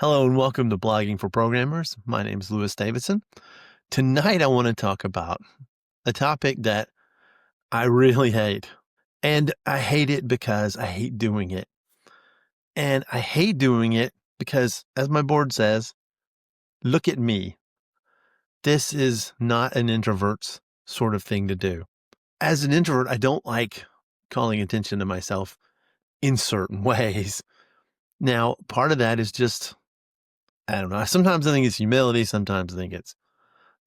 Hello and welcome to Blogging for Programmers. My name is Lewis Davidson. Tonight I want to talk about a topic that I really hate. And I hate it because I hate doing it. And I hate doing it because, as my board says, look at me. This is not an introvert's sort of thing to do. As an introvert, I don't like calling attention to myself in certain ways. Now, part of that is just, I don't know. Sometimes I think it's humility. Sometimes I think it's,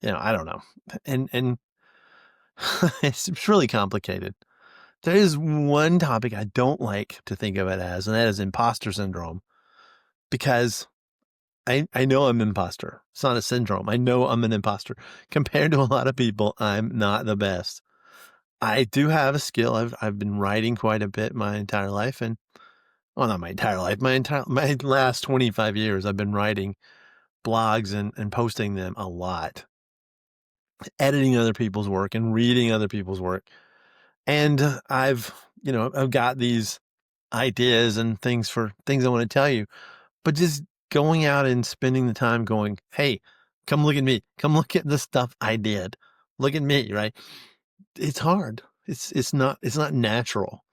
I don't know. And it's really complicated. There is one topic I don't like to think of it as, and that is imposter syndrome, because I know I'm an imposter. It's not a syndrome. I know I'm an imposter. Compared to a lot of people, I'm not the best. I do have a skill. I've been writing quite a bit my entire life, and well, not my entire life, my last 25 years, I've been writing blogs and posting them a lot, editing other people's work and reading other people's work. And I've got these ideas and things I want to tell you, but just going out and spending the time going, hey, come look at me. Come look at the stuff I did. Look at me, right? It's hard. It's not natural.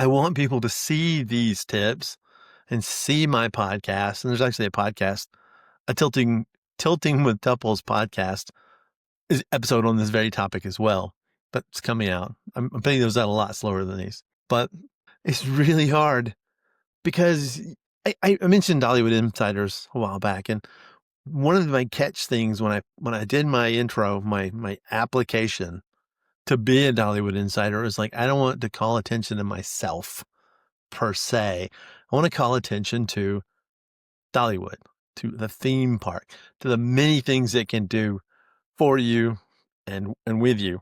I want people to see these tips and see my podcast. And there's actually a podcast, a Tilting with Tuples podcast is episode on this very topic as well. But it's coming out. I'm putting those out a lot slower than these. But it's really hard because I mentioned Dollywood Insiders a while back, and one of my catch things when I did my intro, my application to be a Dollywood Insider is like, I don't want to call attention to myself per se. I want to call attention to Dollywood, to the theme park, to the many things it can do for you and with you.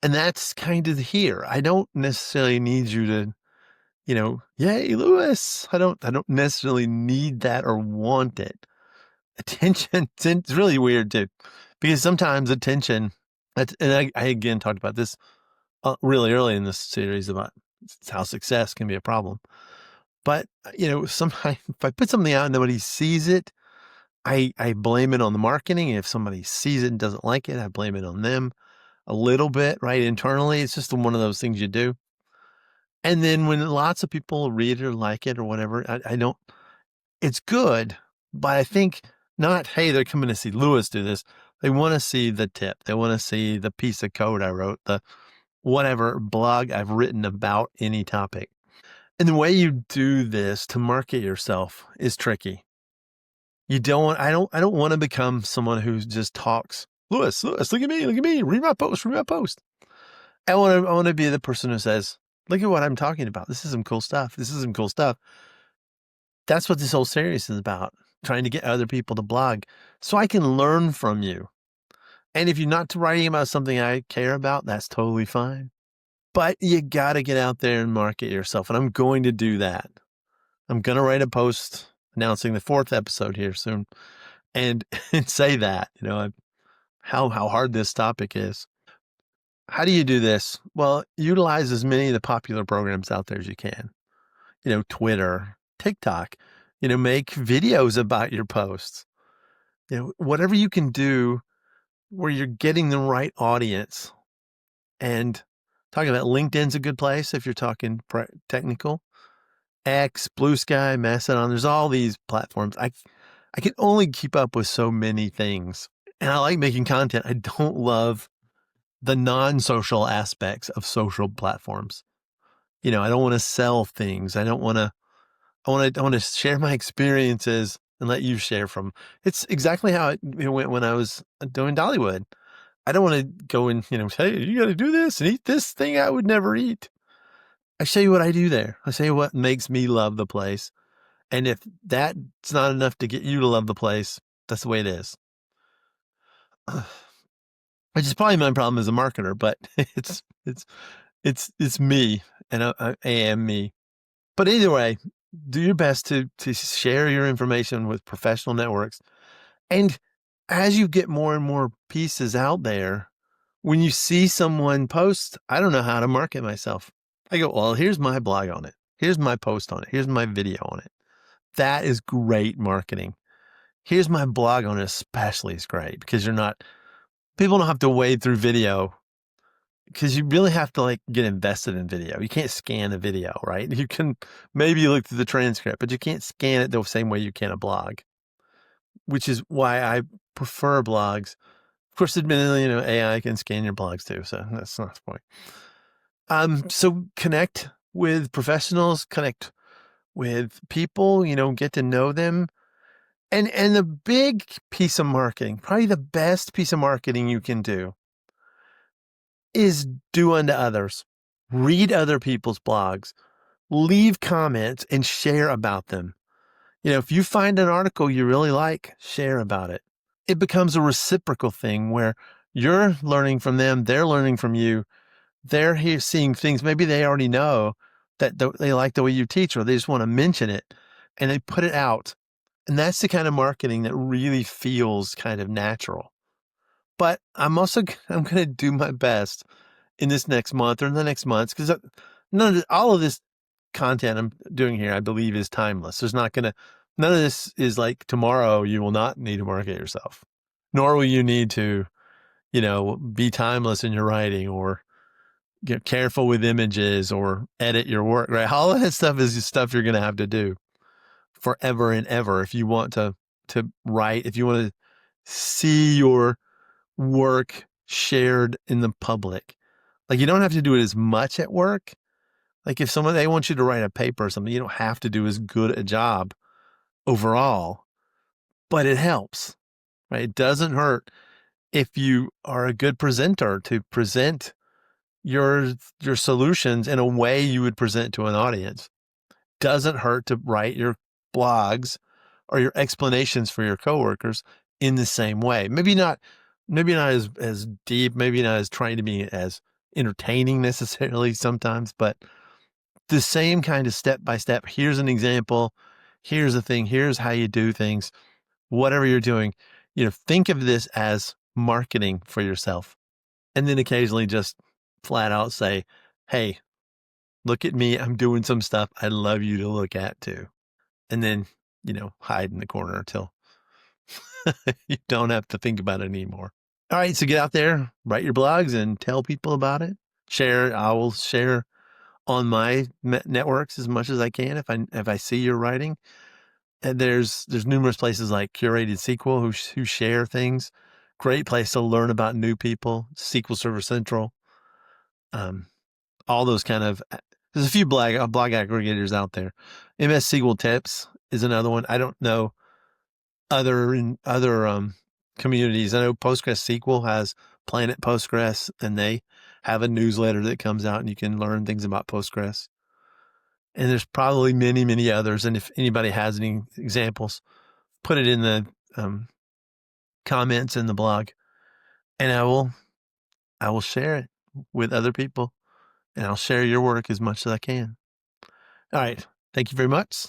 And that's kind of here. I don't necessarily need you to, yay, Lewis. I don't necessarily need that or want it. Attention, it's really weird too, because sometimes attention, and I again talked about this really early in this series about how success can be a problem. But, sometimes if I put something out and nobody sees it, I blame it on the marketing. If somebody sees it and doesn't like it, I blame it on them a little bit, right? Internally, it's just one of those things you do. And then when lots of people read it or like it or whatever, I don't, it's good, but I think not, hey, they're coming to see Lewis do this. They want to see the tip. They want to see the piece of code I wrote, the whatever blog I've written about any topic. And the way you do this to market yourself is tricky. I don't want to become someone who just talks, Lewis, look at me, read my post. I want to be the person who says, look at what I'm talking about. This is some cool stuff. That's what this whole series is about, trying to get other people to blog so I can learn from you. And if you're not writing about something I care about, that's totally fine. But you got to get out there and market yourself. And I'm going to do that. I'm going to write a post announcing the 4th episode here soon and say that, how hard this topic is. How do you do this? Well, utilize as many of the popular programs out there as you can. Twitter, TikTok, make videos about your posts. Whatever you can do where you're getting the right audience. And talking about LinkedIn's a good place if you're talking technical. X, Blue Sky, Mastodon, there's all these platforms. I can only keep up with so many things. And I like making content. I don't love the non-social aspects of social platforms. I don't want to sell things. I want to share my experiences and let you share from. It's exactly how it went when I was doing Dollywood. I don't want to go and, hey, you got to do this and eat this thing I would never eat. I show you what I do there. I show you what makes me love the place. And if that's not enough to get you to love the place, that's the way it is. Which is probably my problem as a marketer, but it's me, and I am me. But either way, do your best to share your information with professional networks. And as you get more and more pieces out there, when you see someone post, I don't know how to market myself. I go, well, here's my blog on it. Here's my post on it. Here's my video on it. That is great marketing. Here's my blog on it especially is great because people don't have to wade through video because you really have to like get invested in video. You can't scan a video, right? You can maybe look through the transcript, but you can't scan it the same way you can a blog, which is why I prefer blogs. Of course, admittedly, AI can scan your blogs too, so that's not the point. So connect with professionals, connect with people, get to know them. And the big piece of marketing, probably the best piece of marketing you can do is do unto others. Read other people's blogs, leave comments and share about them. If you find an article you really like, share about it. It becomes a reciprocal thing where you're learning from them, they're learning from you. They're here seeing things maybe they already know that they like the way you teach, or they just want to mention it and they put it out. And that's the kind of marketing that really feels kind of natural. But I'm going to do my best in this next month or in the next months because all of this content I'm doing here, I believe, is timeless. None of this is like tomorrow you will not need to market yourself, nor will you need to, be timeless in your writing or get careful with images or edit your work, right? All of that stuff is just stuff you're going to have to do forever and ever if you want to write, if you want to see your work shared in the public. Like you don't have to do it as much at work. Like if they want you to write a paper or something, you don't have to do as good a job overall, but it helps, right? It doesn't hurt if you are a good presenter to present your solutions in a way you would present to an audience. Doesn't hurt to write your blogs or your explanations for your coworkers in the same way. Maybe not as deep, maybe not as trying to be as entertaining necessarily sometimes, but the same kind of step by step. Here's an example. Here's the thing. Here's how you do things. Whatever you're doing, think of this as marketing for yourself. And then occasionally just flat out say, hey, look at me. I'm doing some stuff I'd love you to look at too. And then, hide in the corner until you don't have to think about it anymore. All right. So get out there, write your blogs and tell people about it. I will share on my networks as much as I can if I see your writing. And there's numerous places like Curated SQL who share things. Great place to learn about new people. SQL Server Central. All those kind of, there's a few blog aggregators out there. MS SQL Tips is another one. I don't know other communities. I know PostgreSQL has Planet Postgres, and they have a newsletter that comes out and you can learn things about Postgres. And there's probably many, many others. And if anybody has any examples, put it in the comments in the blog, and I will share it with other people, and I'll share your work as much as I can. All right. Thank you very much.